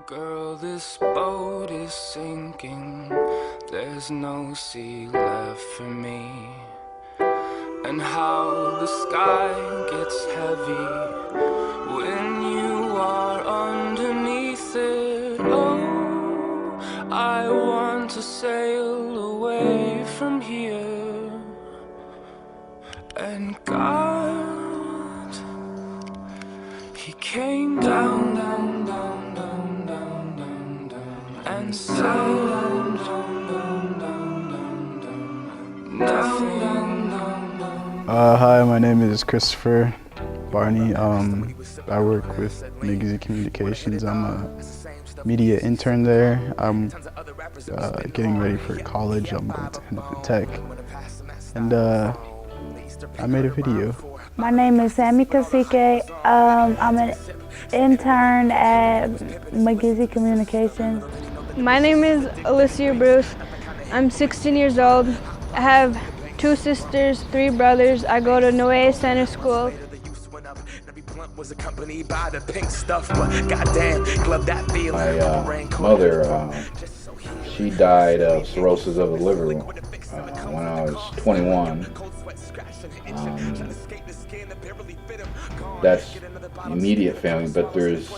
Girl, this boat is sinking. There's no sea left for me. And how the sky gets heavy when you are underneath it. Oh, I want to sail away from here. And God, He came down, down, down, down, down, down, down, and said, down, down, down, down, down, down, nothing, down, down, down. Hi, my name is Christopher Barney. I work with MIGIZI Communications. I'm a media intern there. I'm getting ready for college. I'm going to Hennepin Tech. And I made a video. My name is Sammy Kasike. I'm an intern at MIGIZI Communications. My name is Alicia Bruce. I'm 16 years old. I have 2 sisters, 3 brothers. I go to Noe Center School. My mother, she died of cirrhosis of the liver when I was 21. That's immediate family, but there's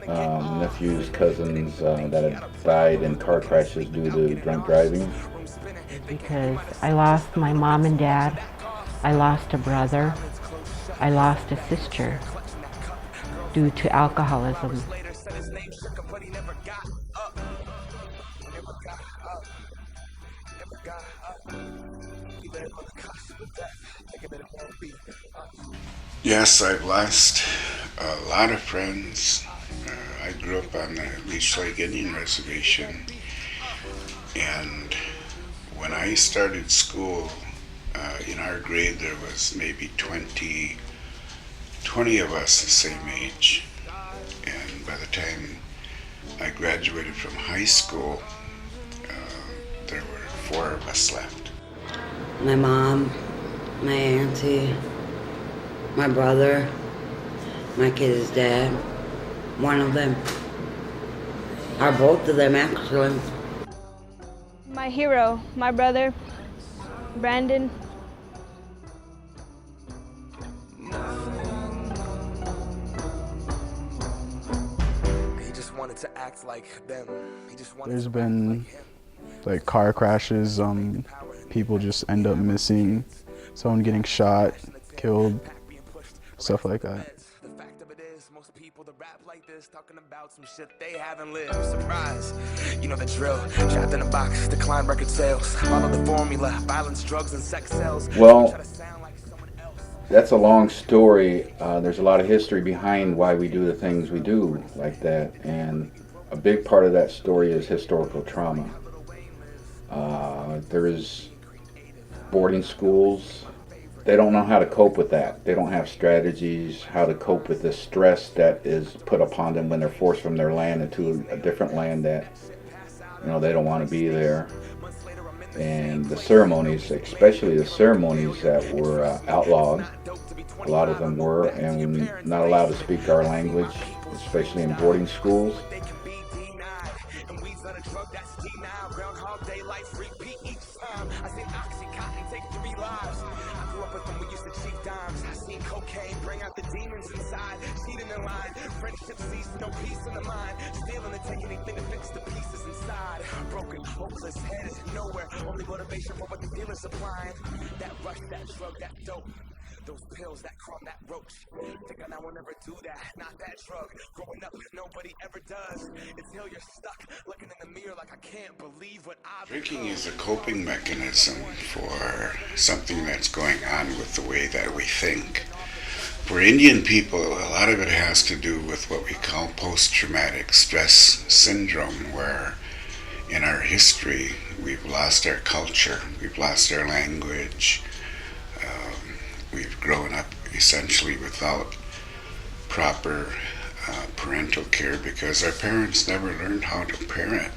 nephews, cousins that have died in car crashes due to drunk driving. Because I lost my mom and dad, I lost a brother, I lost a sister due to alcoholism. Yes, I've lost a lot of friends. I grew up on the Leech Lake Indian Reservation, and when I started school, in our grade there was maybe 20 of us the same age, and by the time I graduated from high school, there were 4 of us left. My mom, my auntie, my brother, my kid's dad, one of them, or both of them actually. My hero, my brother, Brandon. There's been like car crashes, people just end up missing, someone getting shot, killed, stuff like that. The fact of it is, most people that rap like this talking about some shit they haven't lived. Surprise, you know the drill. Trapped in a box, decline record sales. Follow the formula, violence, drugs, and sex sells. Well, that's a long story. There's a lot of history behind why we do the things we do like that, and a big part of that story is historical trauma. There's boarding schools. They don't know how to cope with that. They don't have strategies how to cope with the stress that is put upon them when they're forced from their land into a different land that, you know, they don't want to be there. And the ceremonies, especially the ceremonies that were outlawed, a lot of them were, and not allowed to speak our language, especially in boarding schools. Cocaine, bring out the demons inside. Cheating in line, friendship cease, no peace in the mind. Stealing and taking anything to fix the pieces inside. Broken, hopeless, headed nowhere. Only motivation for what the dealer's supplying. That rush, that drug, that dope. Those pills, that crumb, that roach. Think I will never do that, not that drug. Growing up, nobody ever does. Until you're stuck, looking in the mirror like I can't believe what I've Drinking is a coping mechanism for something that's going on with the way that we think. For Indian people, a lot of it has to do with what we call post-traumatic stress syndrome, where in our history we've lost our culture, we've lost our language, we've grown up essentially without proper parental care because our parents never learned how to parent.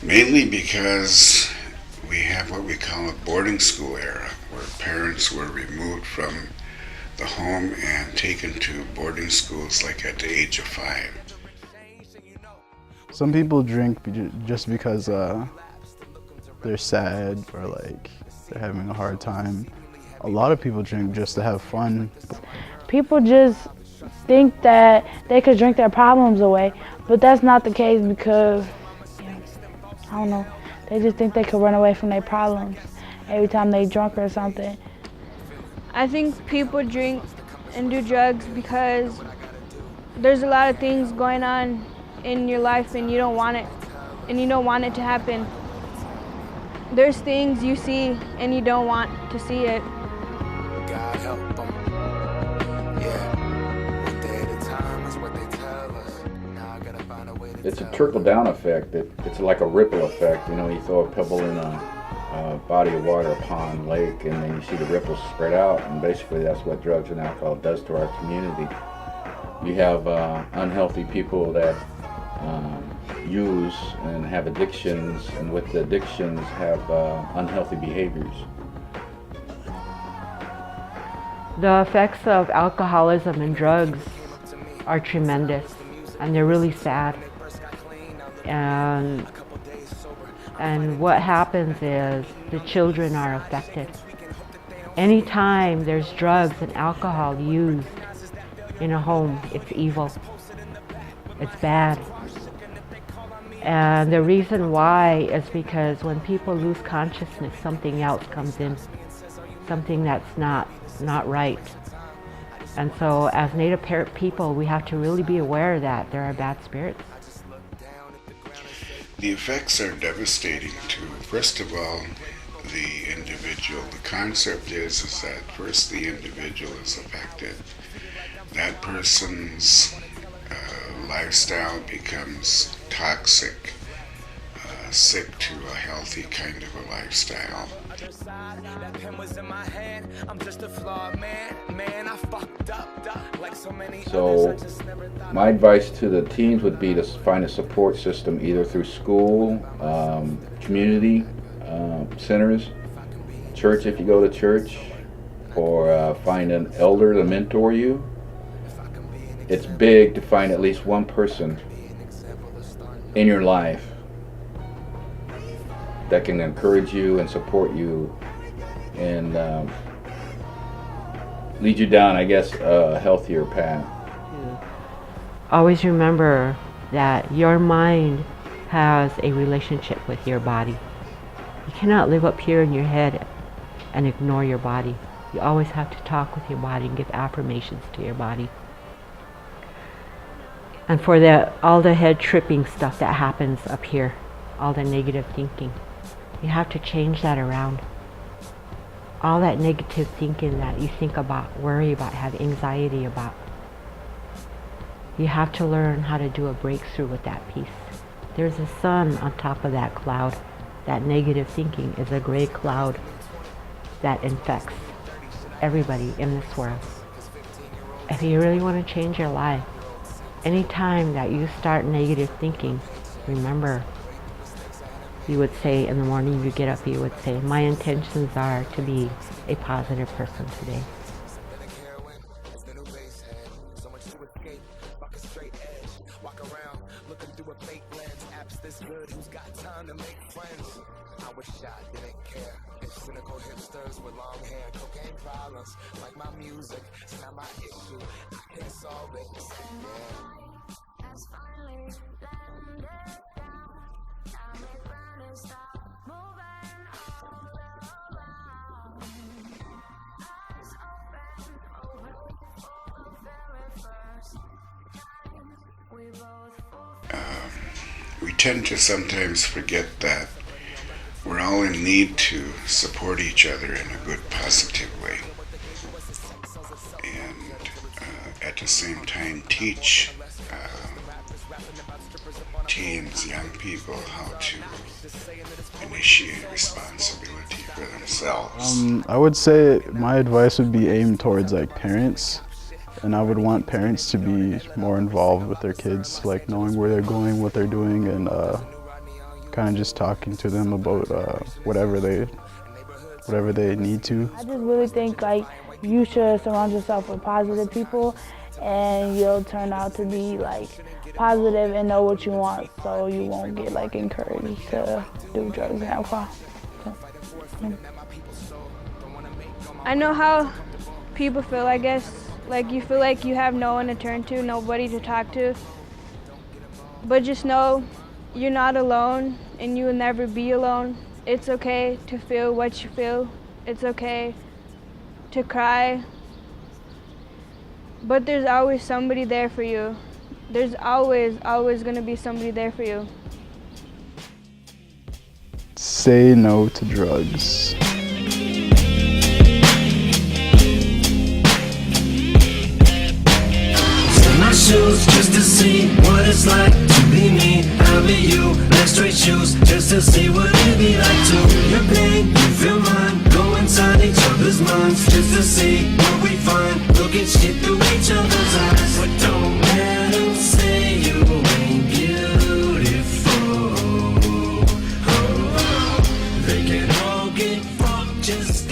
Mainly because we have what we call a boarding school era, where parents were removed from the home and taken to boarding schools like at the age of 5. Some people drink just because they're sad or like they're having a hard time. A lot of people drink just to have fun. People just think that they could drink their problems away, but that's not the case because, I don't know, they just think they could run away from their problems every time they drunk or something. I think people drink and do drugs because there's a lot of things going on in your life and you don't want it, and you don't want it to happen. There's things you see and you don't want to see it. God help them. Yeah. One day at a time is what they tell us. Now I gotta find a way to It's a trickle-down effect. It's like a ripple effect. You know, you throw a pebble in a body of water, a pond, lake, and then you see the ripples spread out, and basically that's what drugs and alcohol does to our community. You have unhealthy people that use and have addictions, and with the addictions have unhealthy behaviors. The effects of alcoholism and drugs are tremendous, and they're really sad. And what happens is the children are affected. Anytime there's drugs and alcohol used in a home, it's evil. It's bad. And the reason why is because when people lose consciousness, something else comes in, something that's not right. And so as Native people, we have to really be aware that there are bad spirits. The effects are devastating to, first of all, the individual. The concept is that first the individual is affected. That person's lifestyle becomes toxic, sick to a healthy kind of a lifestyle. That pen was in my hand. I'm just a flawed man. Man, I fucked up like so many So others. I just never thought. my advice to the teens would be to find a support system either through school, community centers, church if you go to church, or find an elder to mentor you. It's big to find at least one person in your life that can encourage you and support you and lead you down, I guess, a healthier path. Always remember that your mind has a relationship with your body. You cannot live up here in your head and ignore your body. You always have to talk with your body and give affirmations to your body. And for all the head tripping stuff that happens up here, all the negative thinking, you have to change that around. All that negative thinking that you think about, worry about, have anxiety about, you have to learn how to do a breakthrough with that piece. There's a sun on top of that cloud. That negative thinking is a gray cloud that infects everybody in this world. If you really want to change your life, anytime that you start negative thinking, remember, you would say in the morning you get up, you would say, my intentions are to be a positive person today. I wish I didn't care if cynical hipsters with long hair, cocaine problems like my music. It's not my issue. I can't solve it. Has finally landed down. Time is running, stop moving all around. Eyes open for the very first time. We both We tend to sometimes forget that we're all in need to support each other in a good, positive way. And at the same time teach teens, young people, how to initiate responsibility for themselves. I would say my advice would be aimed towards like parents, and I would want parents to be more involved with their kids, like knowing where they're going, what they're doing, and kind of just talking to them about whatever they need to. I just really think like you should surround yourself with positive people and you'll turn out to be like positive and know what you want, so you won't get like encouraged to do drugs and alcohol. So, yeah. I know how people feel, I guess. Like you feel like you have no one to turn to, nobody to talk to. But just know you're not alone and you will never be alone. It's okay to feel what you feel. It's okay to cry. But there's always somebody there for you. There's always gonna be somebody there for you. Say no to drugs. My shoes just to see what it's like to be me. I'll be you, like straight shoes just to see what it be like to. Your pain, you feel mine. Go inside each other's minds just to see what we find. Look at shit through each other's eyes. But don't let them say you ain't beautiful. Oh, they can all get fucked just